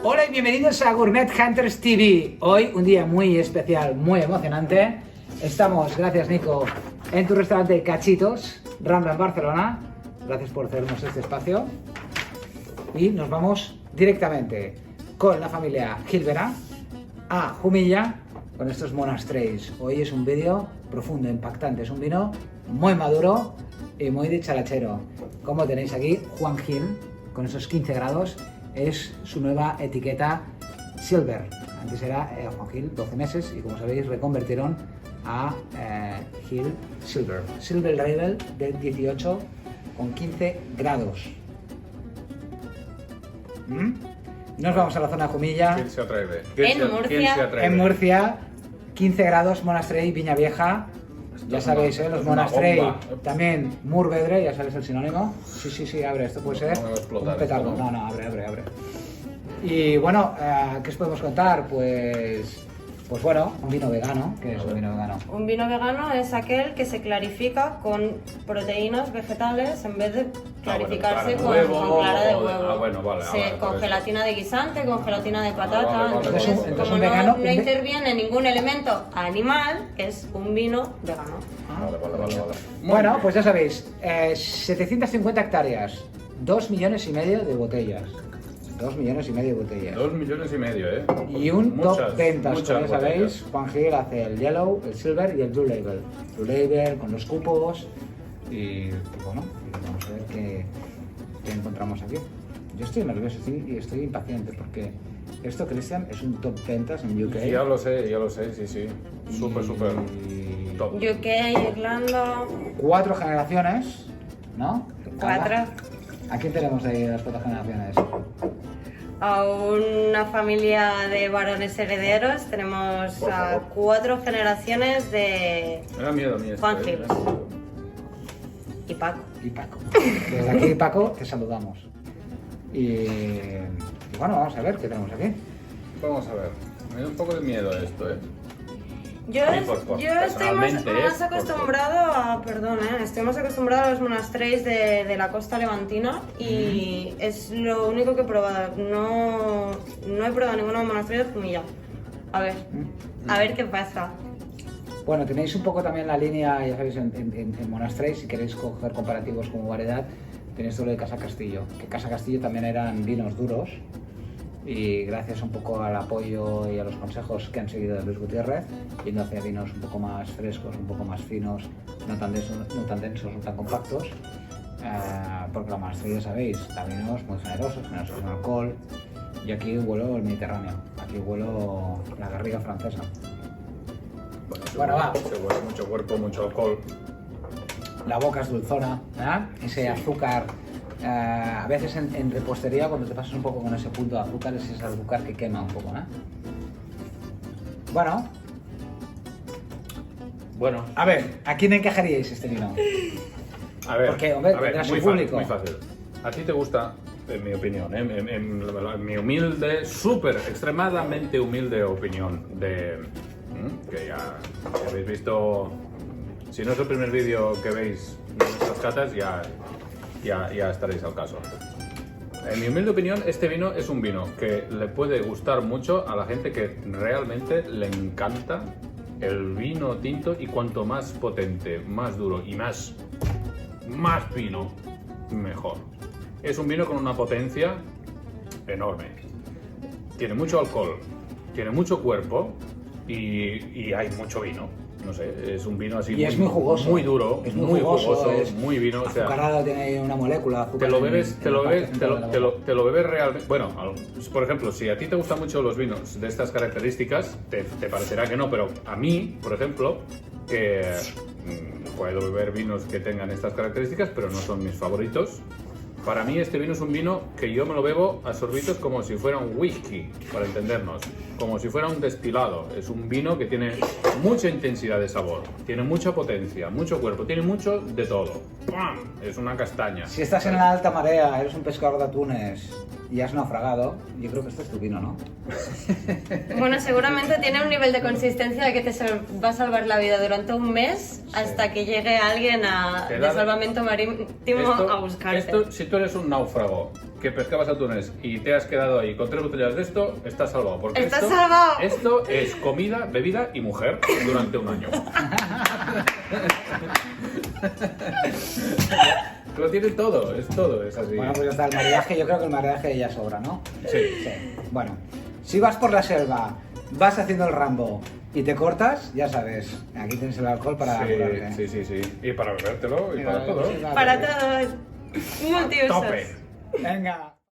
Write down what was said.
Hola y bienvenidos a Gourmet Hunters TV. Hoy un día muy especial, muy emocionante. Estamos, gracias Nico, en tu restaurante Cachitos, Rambla en Barcelona. Gracias por cedernos este espacio. Y nos vamos directamente con la familia Gilbera a Jumilla con estos monasteries. Hoy es un vídeo profundo, impactante. Es un vino muy maduro y muy dicharachero. Como tenéis aquí, Juan Gil, con esos 15 grados, es su nueva etiqueta Silver. Antes era Juan Gil 12 meses y como sabéis reconvertieron a Gil Silver. Silver Label del 18 con 15 grados. Nos vamos a la zona de Jumilla. ¿Quién se atreve? En Murcia, 15 grados, Monastrell, Viña Vieja. Ya sabéis, los Monastrell, también Murvedre, ya sabéis el sinónimo. Sí, abre, esto puede ser un petardo. No, abre. Y bueno, ¿qué os podemos contar? Pues bueno, un vino vegano. ¿Qué es un vino vegano? Un vino vegano es aquel que se clarifica con proteínas vegetales en vez de clarificarse con clara de huevo. Con gelatina de guisante, con gelatina de patata. Entonces, como no interviene ningún elemento animal, es un vino vegano. Vale. Bueno, pues ya sabéis, 750 hectáreas, 2,5 millones de botellas. 2,5 millones de botellas. 2,5 millones, Y un top ventas, como ya sabéis. Juan Gil hace el Yellow, el Silver y el Blue Label. Blue Label con los cupos. Y bueno, vamos a ver qué encontramos aquí. Yo estoy nervioso y estoy impaciente porque esto, Cristian, es un top ventas en UK. Ya lo sé, sí. Súper top. UK, Irlanda. 4 generaciones, ¿no? 4. ¿A quién tenemos ahí de las 4 generaciones? A una familia de varones herederos, tenemos a 4 generaciones de Me da miedo a mí esto, Juan Gil. Y Paco. Desde aquí, Paco, te saludamos. Y bueno, vamos a ver qué tenemos aquí. Vamos a ver. Me da un poco de miedo esto, Yo estoy más acostumbrado a, estoy más acostumbrado a los monasteries de la costa levantina y es lo único que he probado. No he probado ninguno monasterio de Jumilla. A ver qué pasa. Bueno, tenéis un poco también la línea, ya sabéis, en monasteries, si queréis coger comparativos como variedad, tenéis todo lo de Casa Castillo. Que Casa Castillo también eran vinos duros. Y gracias un poco al apoyo y a los consejos que han seguido de Luis Gutiérrez, yendo hacia vinos un poco más frescos, un poco más finos, no tan densos, no tan compactos, porque la monastería, ya sabéis, da vinos muy generosos en alcohol, y aquí huelo el Mediterráneo, aquí huelo la garriga francesa. Bueno, va. Se huele mucho cuerpo, mucho alcohol. La boca es dulzona, ese azúcar. A veces en repostería, cuando te pasas un poco con ese punto de azúcar, es ese azúcar que quema un poco, Bueno, a ver, ¿a quién encajaríais este vino? A ver, porque, hombre, tendrá su público. Muy fácil. A ti te gusta, en mi opinión, en mi humilde, extremadamente humilde opinión, que ya habéis visto, si no es el primer vídeo que veis de nuestras catas, ya estaréis al caso. En mi humilde opinión, este vino es un vino que le puede gustar mucho a la gente que realmente le encanta el vino tinto, y cuanto más potente, más duro y más fino, mejor. Es un vino con una potencia enorme. Tiene mucho alcohol, tiene mucho cuerpo y hay mucho vino. No sé, es un vino así y es muy jugoso, muy duro, es muy jugoso, es muy vino. Azucarado, o sea, tiene una molécula. Te lo bebes realmente. Bueno, por ejemplo, si a ti te gustan mucho los vinos de estas características, te parecerá que no, pero a mí, por ejemplo, que puedo beber vinos que tengan estas características, pero no son mis favoritos. Para mí este vino es un vino que yo me lo bebo a sorbitos como si fuera un whisky, para entendernos, como si fuera un destilado. Es un vino que tiene mucha intensidad de sabor, tiene mucha potencia, mucho cuerpo, tiene mucho de todo. ¡Pam! Es una castaña. Si estás en la alta marea, eres un pescador de atunes y has naufragado, yo creo que este es tu vino, ¿no? Bueno, seguramente tiene un nivel de consistencia de que te va a salvar la vida durante un mes hasta que llegue alguien de salvamento marítimo a buscarte. Si tú eres un náufrago que pescabas atunes y te has quedado ahí con 3 botellas de esto, estás salvado. Porque ¡Estás salvado! Esto es comida, bebida y mujer durante un año. Lo tiene todo, es así. Bueno, pues ya está el maridaje, yo creo que el maridaje ya sobra, ¿no? Sí. Bueno, si vas por la selva, vas haciendo el Rambo y te cortas, ya sabes, aquí tienes el alcohol para curarte. Sí. Y para bebértelo y para todo. Para todos. Multiusos. Tope. Venga.